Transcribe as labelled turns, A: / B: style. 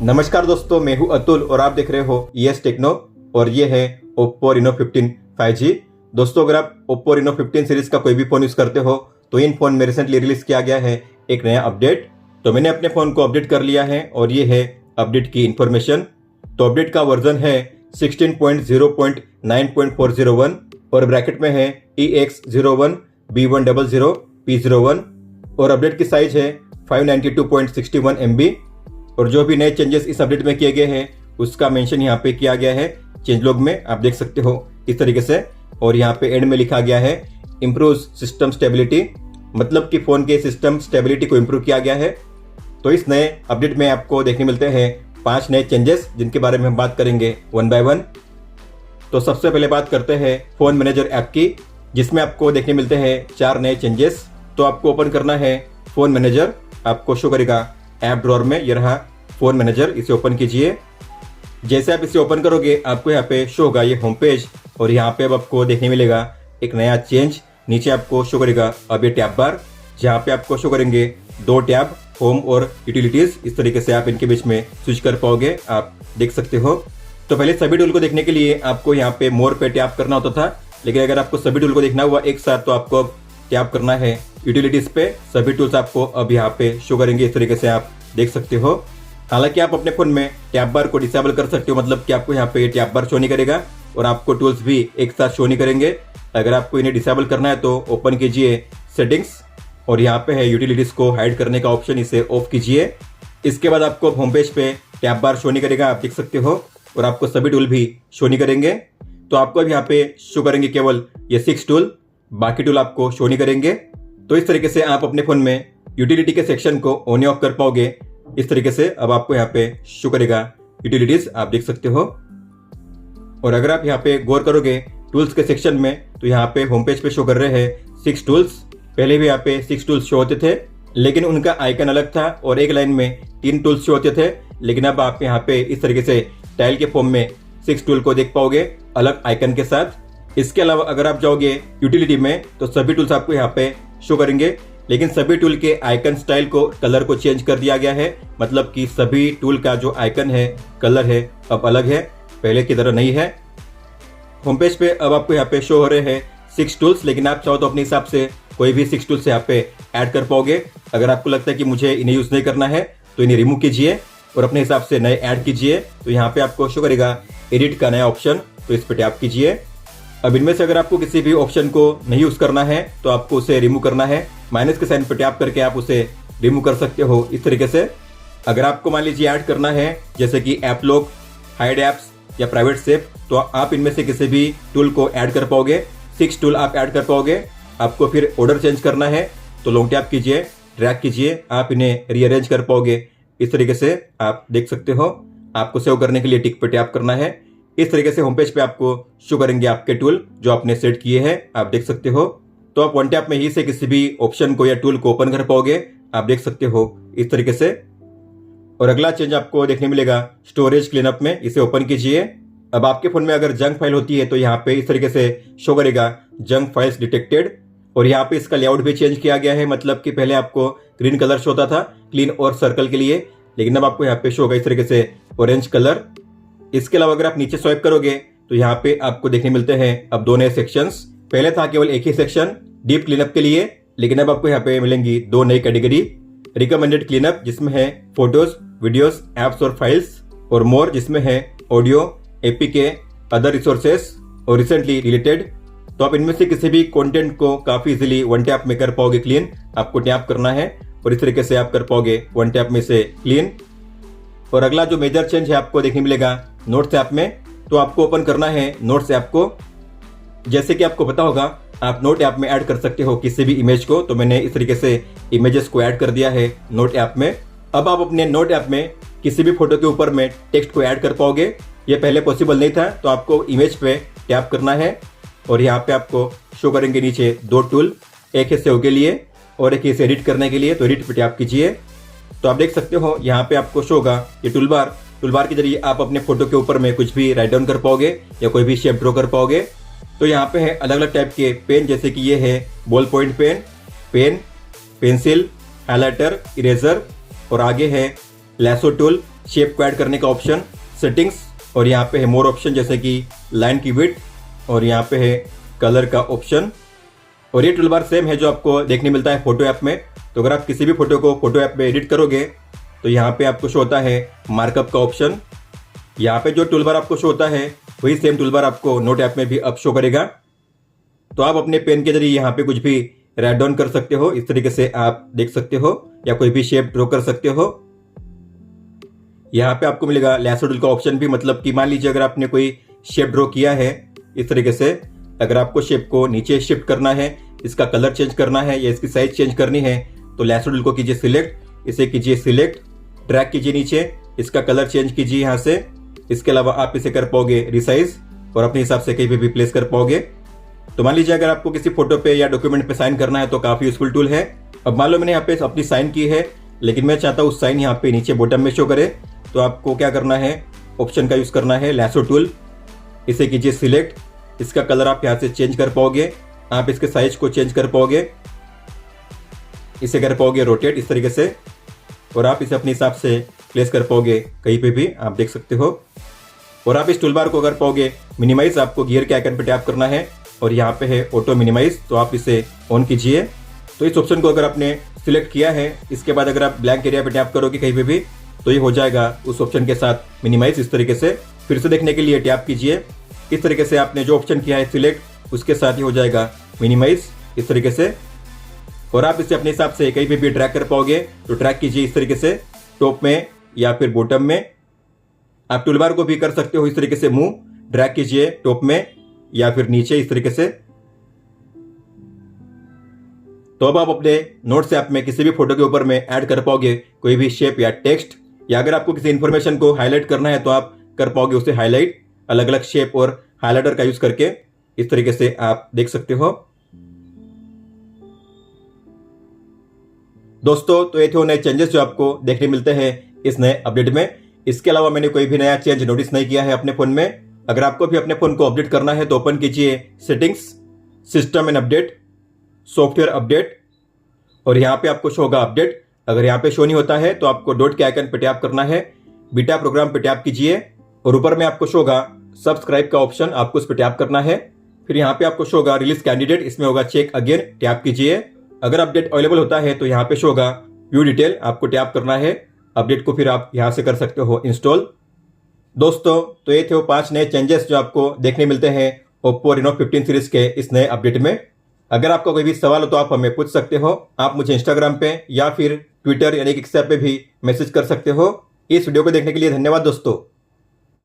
A: नमस्कार दोस्तों, मैं हूं अतुल और आप देख रहे हो यस टेक्नो और ये है Oppo Reno 15 5G। दोस्तों, अगर आप Oppo Reno 15 सीरीज का कोई भी फोन यूज करते हो तो इन फोन में रिसेंटली रिलीज किया गया है एक नया अपडेट। तो मैंने अपने फोन को अपडेट कर लिया है और ये है अपडेट की इंफॉर्मेशन। तो अपडेट का वर्जन है 16.0.9.401 और ब्रैकेट में है EX01B100P01 और अपडेट की साइज है 592.61 MB। और जो भी नए चेंजेस इस अपडेट में किए गए हैं उसका मेंशन यहाँ पे किया गया है चेंज लॉग में, आप देख सकते हो इस तरीके से। और यहाँ पे एंड में लिखा गया है इम्प्रूव सिस्टम स्टेबिलिटी, मतलब कि फोन के सिस्टम स्टेबिलिटी को इम्प्रूव किया गया है। तो इस नए अपडेट में आपको देखने मिलते हैं 5 नए चेंजेस जिनके बारे में हम बात करेंगे वन बाय वन। तो सबसे पहले बात करते हैं फोन मैनेजर ऐप की, जिसमें आपको देखने मिलते हैं 4 नए चेंजेस। तो आपको ओपन करना है फोन मैनेजर, आपको शो करेगा ऐप ड्रॉअर में, ये रहा फोन मैनेजर, इसे ओपन कीजिए। जैसे आप इसे ओपन करोगे आपको यहाँ पे शो होगा ये होम पेज और यहाँ पे अब आपको देखने मिलेगा एक नया चेंज। नीचे आपको शो करेगा अब ये टैब बार, जहाँ पे आपको शो करेंगे 2 टैब, होम और यूटिलिटीज। इस तरीके से आप इनके बीच में स्विच कर पाओगे, आप देख सकते हो। तो पहले सभी टूल को देखने के लिए आपको यहाँ पे मोर पे टैप करना होता था, लेकिन अगर आपको सभी टूल को देखना हुआ एक साथ तो आपको अब टैप करना है यूटिलिटीज पे। सभी टूल्स आपको अब यहाँ पे शो करेंगे, इस तरीके से आप देख सकते हो। हालांकि आप अपने फोन में टैब बार को डिसेबल कर सकते हो, मतलब कि आपको यहाँ पे टैब बार शो नहीं करेगा और आपको टूल्स भी एक साथ शो नहीं करेंगे। अगर आपको इन्हें डिसेबल करना है तो ओपन कीजिए सेटिंग्स और यहाँ पे है यूटिलिटीज को हाइड करने का ऑप्शन, इसे ऑफ कीजिए। इसके बाद आपको होम पेज पे टैब बार शो नहीं करेगा, आप देख सकते हो, और आपको सभी टूल भी शो नहीं करेंगे। तो आपको अब यहाँ पे शो करेंगे केवल ये 6 टूल, बाकी टूल आपको शो नहीं करेंगे। तो इस तरीके से आप अपने फोन में यूटिलिटी के सेक्शन को ऑन ऑफ कर पाओगे। इस तरीके से अब आपको यहाँ पे शो करेगा यूटिलिटीज, आप देख सकते हो। और अगर आप यहाँ पे गौर करोगे टूल्स के सेक्शन में तो यहाँ पे होम पेज पे शो कर रहे हैं 6 टूल्स। पहले भी यहाँ पे 6 टूल्स शो होते थे, लेकिन उनका आइकन अलग था और एक लाइन में 3 टूल्स शो होते थे। लेकिन अब आप यहाँ पे इस तरीके से टाइल के फॉर्म में 6 टूल को देख पाओगे अलग आइकन के साथ। इसके अलावा अगर आप जाओगे यूटिलिटी में तो सभी टूल्स आपको यहाँ पे शो करेंगे, लेकिन सभी टूल के आइकन स्टाइल को, कलर को चेंज कर दिया गया है। मतलब कि सभी टूल का जो आइकन है, कलर है, अब अलग है, पहले की तरह नहीं है। होम पेज पे अब आपको यहाँ पे शो हो रहे हैं 6 टूल्स, लेकिन आप चाहो तो अपने हिसाब से कोई भी 6 टूल्स यहाँ पे ऐड कर पाओगे। अगर आपको लगता है कि मुझे इन्हें यूज नहीं करना है तो इन्हें रिमूव कीजिए और अपने हिसाब से नए ऐड कीजिए। तो यहाँ पे आपको शो करेगा एडिट का नया ऑप्शन, तो इस पर टैप कीजिए। अब इनमें से अगर आपको किसी भी ऑप्शन को नहीं यूज करना है तो आपको उसे रिमूव करना है। माइनस के साइन पर टैप करके आप उसे रिमूव कर सकते हो इस तरीके से। अगर आपको मान लीजिए ऐड करना है जैसे कि ऐप लॉक, हाइड एप्स या प्राइवेट सेव, तो आप इनमें से किसी भी टूल को ऐड कर पाओगे। 6 टूल आप ऐड कर पाओगे। आपको फिर ऑर्डर चेंज करना है तो लॉन्ग टैप कीजिए, ड्रैग कीजिए, आप इन्हें रीअरेंज कर पाओगे इस तरीके से, आप देख सकते हो। आपको सेव करने के लिए टिक पे टैप करना है। इस तरीके से होम पेज पे आपको शो करेंगे आपके टूल जो आपने सेट किए हैं, आप देख सकते हो। तो आप वन टैप में ही से किसी भी ऑप्शन को या टूल को ओपन कर पाओगे, आप देख सकते हो इस तरीके से। और अगला चेंज आपको देखने मिलेगा स्टोरेज क्लीनअप में, इसे ओपन कीजिए। अब आपके फोन में अगर जंक फाइल होती है तो यहाँ पे इस तरीके से शो करेगा जंक फाइल्स डिटेक्टेड। और यहाँ पे इसका लेआउट भी चेंज किया गया है, मतलब कि पहले आपको ग्रीन कलर शो होता था क्लीन और सर्कल के लिए, लेकिन अब आपको यहाँ पे शो होगा इस तरीके से ऑरेंज कलर। इसके अलावा अगर आप नीचे स्वाइप करोगे तो यहाँ पे आपको देखने मिलते हैं अब 2 नए सेक्शंस। पहले था केवल एक ही सेक्शन डीप क्लीनअप के लिए, लेकिन अब आपको यहाँ पे मिलेंगी 2 नई कैटेगरी। रिकमेंडेड क्लीनअप जिसमें है फोटोज, वीडियोस, एप्स और फाइल्स, और मोर जिसमें है ऑडियो, एपीके, अदर रिसोर्सेस और रिसेंटली डिलीटेड। तो आप इनमें से किसी भी कंटेंट को काफी इजीली वन टैप में कर पाओगे क्लीन। आपको टैप करना है और इस तरीके से आप कर पाओगे वन टैप में से क्लीन। और अगला जो मेजर चेंज है आपको देखने मिलेगा नोट्स ऐप में। तो आपको ओपन करना है नोट्स ऐप को। जैसे कि आपको पता होगा आप नोट ऐप में ऐड कर सकते हो किसी भी इमेज को, तो मैंने इस तरीके से इमेजेस को ऐड कर दिया है नोट ऐप में। अब आप अपने नोट ऐप में किसी भी फोटो के ऊपर में टेक्स्ट को ऐड कर पाओगे। ये पहले पॉसिबल नहीं था, तो आपको इमेज पे टैप करना है और यहाँ पे आपको शो करेंगे नीचे 2 टूल, एक है सेव के लिए और एक इसे एडिट करने के लिए, तो एडिट पे टैप कीजिए। तो आप देख सकते हो यहाँ पे आपको शो होगा ये टूलबार के जरिए आप अपने फोटो के ऊपर में कुछ भी राइट डाउन कर पाओगे या कोई भी शेप ड्रॉ कर पाओगे। तो यहाँ पे है अलग अलग टाइप के पेन, जैसे कि ये है ball point pen, pencil, highlighter, eraser, और आगे है लैसो टूल, शेप को ऐड करने का ऑप्शन, सेटिंग्स, और यहाँ पे है मोर ऑप्शन जैसे कि लाइन की विड्थ, और यहाँ पे है कलर का ऑप्शन। और ये टूलबार सेम है जो आपको देखने मिलता है फोटो ऐप में। तो अगर आप किसी भी फोटो को फोटो ऐप में एडिट करोगे तो यहाँ पे आपको शो होता है मार्कअप का ऑप्शन। यहाँ पे जो टूलबार आपको शो होता है वही सेम टूलबार आपको नोट ऐप में भी अब शो करेगा। तो आप अपने पेन के जरिए यहाँ पे कुछ भी राइट डाउन कर सकते हो, इस तरीके से आप देख सकते हो, या कोई भी शेप ड्रॉ कर सकते हो। यहाँ पे आपको मिलेगा लैसो टूल का ऑप्शन भी, मतलब कि मान लीजिए अगर आपने कोई शेप ड्रॉ किया है इस तरीके से, अगर आपको शेप को नीचे शिफ्ट करना है, इसका कलर चेंज करना है या इसकी साइज चेंज करनी है, तो लैसो टूल को कीजिए सिलेक्ट, इसे कीजिए सिलेक्ट, ड्रैग कीजिए नीचे, इसका कलर चेंज कीजिए यहाँ से। इसके अलावा आप इसे कर पाओगे रिसाइज और अपने हिसाब से कहीं पे भी प्लेस कर पाओगे। तो मान लीजिए अगर आपको किसी फोटो पे या डॉक्यूमेंट पे साइन करना है तो काफी यूजफुल टूल है। अब मान लो मैंने यहाँ पे अपनी साइन की है, लेकिन मैं चाहता हूँ उस साइन यहाँ पे नीचे बॉटम में शो करे, तो आपको क्या करना है, ऑप्शन का यूज करना है लैसो टूल, इसे कीजिए सिलेक्ट, इसका कलर आप यहाँ से चेंज कर पाओगे, आप इसके साइज को चेंज कर पाओगे, इसे कर पाओगे रोटेट इस तरीके से, और आप इसे अपने हिसाब से प्लेस कर पाओगे कहीं पे भी, आप देख सकते हो। और आप इस टूलबार को कर पाओगे मिनिमाइज, आपको गियर के आइकन पे टैप करना है और यहाँ पे है ऑटो मिनिमाइज, तो आप इसे ऑन कीजिए। तो इस ऑप्शन को अगर आपने सिलेक्ट किया है, इसके बाद अगर आप ब्लैंक एरिया पे टैप करोगे कहीं पे भी, तो ये हो जाएगा उस ऑप्शन के साथ मिनिमाइज इस तरीके से। फिर से देखने के लिए टैप कीजिए, इस तरीके से आपने जो ऑप्शन किया है सिलेक्ट, उसके साथ ही हो जाएगा मिनिमाइज इस तरीके से। और आप इसे अपने हिसाब से कहीं पे भी ड्रैग कर पाओगे, तो ड्रैग कीजिए इस तरीके से टॉप में या फिर बॉटम में। आप टूलबार को भी कर सकते हो इस तरीके से मूव, ड्रैग कीजिए टॉप में या फिर नीचे इस तरीके से। तो अब आप अपने नोट्स ऐप में किसी भी फोटो के ऊपर में ऐड कर पाओगे कोई भी शेप या टेक्स्ट, या अगर आपको किसी इंफॉर्मेशन को हाईलाइट करना है तो आप कर पाओगे उसे हाईलाइट अलग अलग शेप और हाईलाइटर का यूज करके, इस तरीके से आप देख सकते हो। दोस्तों, तो ये थे नए चेंजेस जो आपको देखने मिलते हैं इस नए अपडेट में। इसके अलावा मैंने कोई भी नया चेंज नोटिस नहीं किया है अपने फोन में। अगर आपको भी अपने फोन को अपडेट करना है तो ओपन कीजिए settings, system and update, software update, और यहाँ पे आपको शो होगा अपडेट। अगर यहाँ पे शो नहीं होता है तो आपको डॉट के आइकन पे टैप करना है, बीटा प्रोग्राम पे टैप कीजिए और ऊपर में आपको शो होगा सब्सक्राइब का ऑप्शन, आपको उस पर टैप करना है। फिर यहाँ पे आपको शो होगा रिलीज कैंडिडेट, इसमें होगा चेक अगेन, टैप कीजिए। अगर अपडेट अवेलेबल होता है तो यहाँ पे शो होगा व्यू डिटेल, आपको टैप करना है। अपडेट को फिर आप यहाँ से कर सकते हो इंस्टॉल। दोस्तों, तो ये थे वो 5 नए चेंजेस जो आपको देखने मिलते हैं Oppo Reno 15 सीरीज के इस नए अपडेट में। अगर आपका कोई भी सवाल हो तो आप हमें पूछ सकते हो। आप मुझे इंस्टाग्राम पे या फिर ट्विटर यानी कि एक्स ऐप पे भी मैसेज कर सकते हो। इस वीडियो को देखने के लिए धन्यवाद दोस्तों।